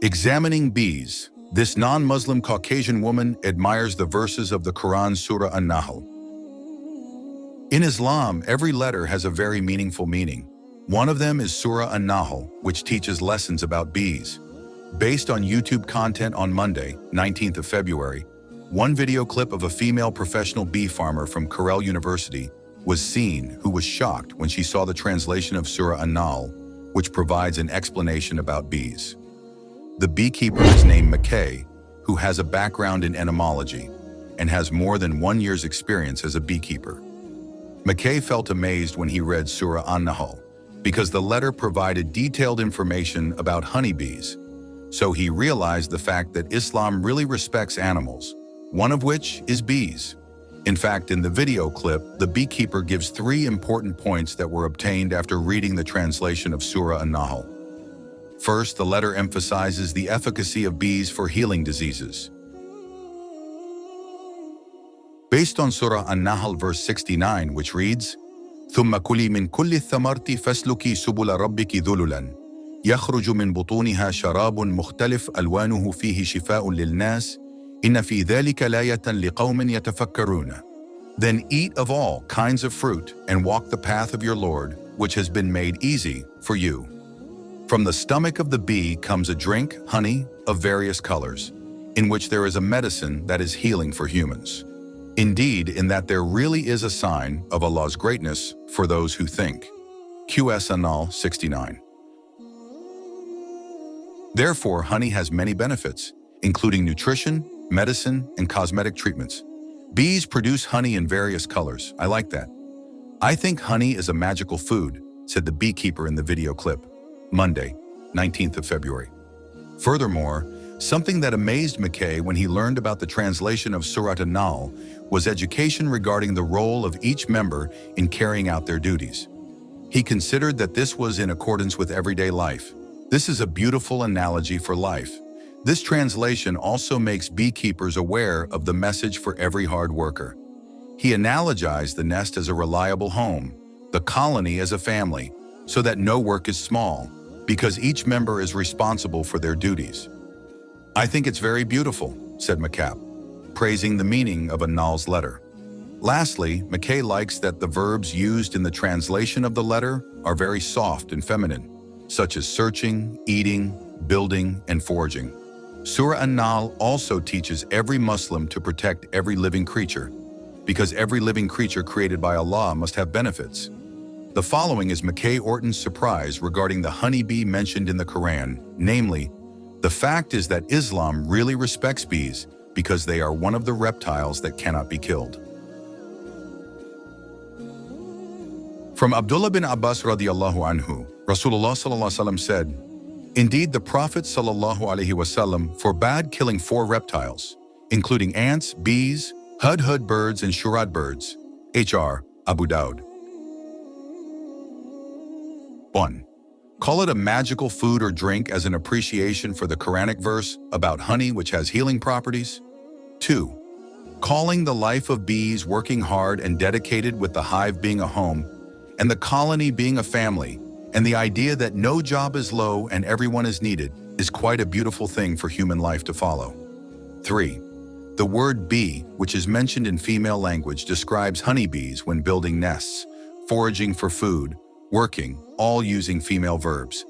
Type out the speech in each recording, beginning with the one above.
Examining bees. This non-Muslim Caucasian woman admires the verses of the Quran Surah an-Nahl. In Islam, every letter has a very meaningful meaning. One of them is Surah an-Nahl, which teaches lessons about bees. Based on YouTube content on Monday, 19th of February, one video clip of a female professional bee farmer from Cornell University was seen who was shocked when she saw the translation of Surah an-Nahl, which provides an explanation about bees. The beekeeper is named McKay, who has a background in entomology and has more than 1 year's experience as a beekeeper. McKay felt amazed when he read Surah an-Nahl because the letter provided detailed information about honeybees. So he realized the fact that Islam really respects animals, one of which is bees. In fact, in the video clip, the beekeeper gives 3 important points that were obtained after reading the translation of Surah an-Nahl. First, the letter emphasizes the efficacy of bees for healing diseases. Based on Surah an-Nahl verse 69, which reads, ثم كلي من كل الثمرات فاسلكي سبل ربك ذللا يخرج من بطونها شراب مختلف ألوانه فيه شفاء للناس إن في ذلك لآية لقوم يتفكرون. Then eat of all kinds of fruit and walk the path of your Lord, which has been made easy for you. From the stomach of the bee comes a drink, honey, of various colors, in which there is a medicine that is healing for humans. Indeed, in that there really is a sign of Allah's greatness for those who think. an-Nahl 69. Therefore, honey has many benefits, including nutrition, medicine, and cosmetic treatments. Bees produce honey in various colors. I like that. I think honey is a magical food, said the beekeeper in the video clip. Monday, 19th of February. Furthermore, something that amazed McKay when he learned about the translation of Surah an-Nahl was education regarding the role of each member in carrying out their duties. He considered that this was in accordance with everyday life. This is a beautiful analogy for life. This translation also makes beekeepers aware of the message for every hard worker. He analogized the nest as a reliable home, the colony as a family, so that no work is small, because each member is responsible for their duties. I think it's very beautiful, said McCap, praising the meaning of an-Nahl's letter. Lastly, McKay likes that the verbs used in the translation of the letter are very soft and feminine, such as searching, eating, building, and foraging. Surah an-Nahl also teaches every Muslim to protect every living creature, because every living creature created by Allah must have benefits. The following is McKay Orton's surprise regarding the honeybee mentioned in the Quran, namely, the fact is that Islam really respects bees because they are one of the reptiles that cannot be killed. From Abdullah bin Abbas radiallahu anhu, Rasulullah sallallahu alaihi wasallam said, indeed, the Prophet sallallahu alaihi wasallam forbade killing 4 reptiles, including ants, bees, hudhud birds, and shurad birds. H.R. Abu Dawud. 1. Call it a magical food or drink as an appreciation for the Quranic verse about honey which has healing properties. 2. Calling the life of bees working hard and dedicated with the hive being a home, and the colony being a family, and the idea that no job is low and everyone is needed is quite a beautiful thing for human life to follow. 3. The word bee, which is mentioned in female language, describes honeybees when building nests, foraging for food, working, all using female verbs.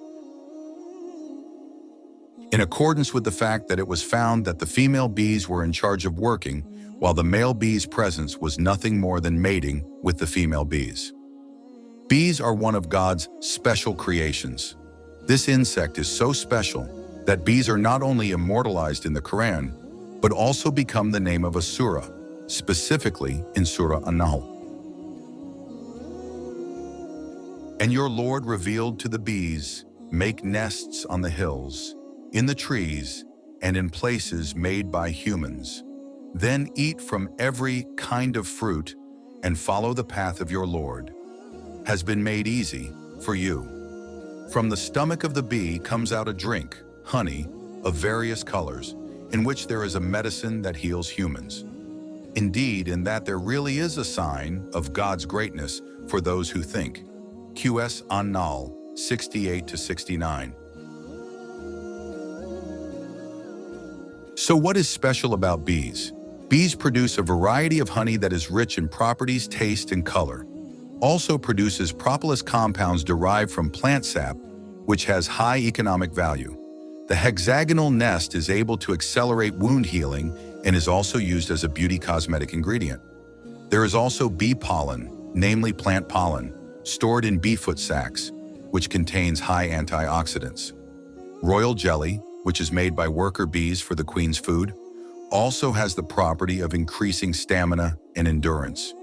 In accordance with the fact that it was found that the female bees were in charge of working, while the male bee's presence was nothing more than mating with the female bees. Bees are one of God's special creations. This insect is so special that bees are not only immortalized in the Quran, but also become the name of a surah, specifically in Surah an-Nahl. And your Lord revealed to the bees, make nests on the hills, in the trees, and in places made by humans. Then eat from every kind of fruit and follow the path of your Lord. Has been made easy for you. From the stomach of the bee comes out a drink, honey, of various colors, in which there is a medicine that heals humans. Indeed, in that there really is a sign of God's greatness for those who think. an-Nahl 68-69. So what is special about bees? Bees produce a variety of honey that is rich in properties, taste, and color. Also produces propolis compounds derived from plant sap, which has high economic value. The hexagonal nest is able to accelerate wound healing and is also used as a beauty cosmetic ingredient. There is also bee pollen, namely plant pollen, stored in bee foot sacs, which contains high antioxidants. Royal jelly, which is made by worker bees for the queen's food, also has the property of increasing stamina and endurance.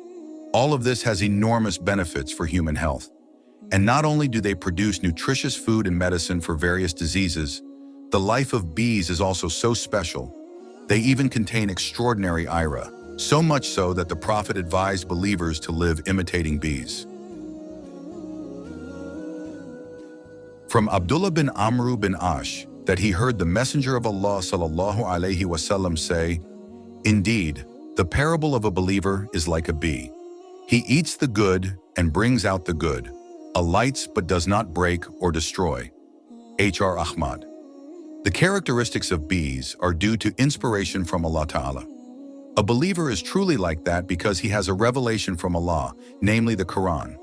All of this has enormous benefits for human health. And not only do they produce nutritious food and medicine for various diseases, the life of bees is also so special. They even contain extraordinary ira, so much so that the Prophet advised believers to live imitating bees. From Abdullah bin Amr bin Ash, that he heard the Messenger of Allah sallallahu alaihi wasallam say, "Indeed, the parable of a believer is like a bee. He eats the good and brings out the good, alights but does not break or destroy." H.R. Ahmad. The characteristics of bees are due to inspiration from Allah Ta'ala. A believer is truly like that because he has a revelation from Allah, namely the Quran.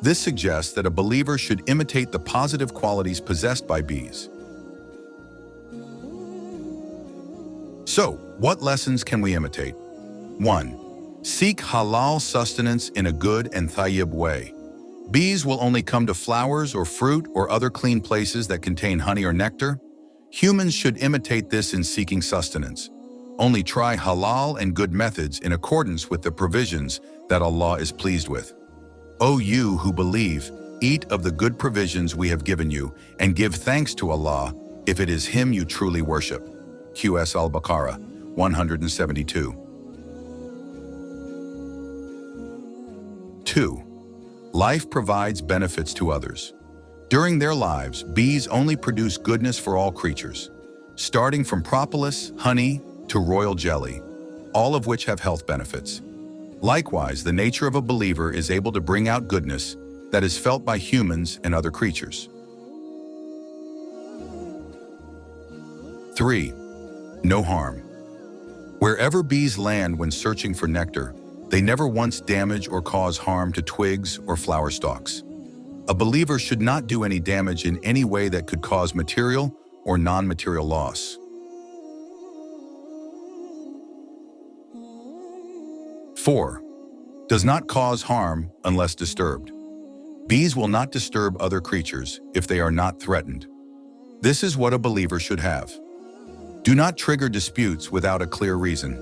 This suggests that a believer should imitate the positive qualities possessed by bees. So, what lessons can we imitate? 1. Seek halal sustenance in a good and thayyib way. Bees will only come to flowers or fruit or other clean places that contain honey or nectar. Humans should imitate this in seeking sustenance. Only try halal and good methods in accordance with the provisions that Allah is pleased with. O you who believe, eat of the good provisions we have given you and give thanks to Allah if it is Him you truly worship. QS Al-Baqarah 172. 2. Life provides benefits to others. During their lives, bees only produce goodness for all creatures, starting from propolis, honey, to royal jelly, all of which have health benefits. Likewise, the nature of a believer is able to bring out goodness that is felt by humans and other creatures. 3. No harm. Wherever bees land when searching for nectar, they never once damage or cause harm to twigs or flower stalks. A believer should not do any damage in any way that could cause material or non-material loss. 4. Does not cause harm unless disturbed. Bees will not disturb other creatures if they are not threatened. This is what a believer should have. Do not trigger disputes without a clear reason.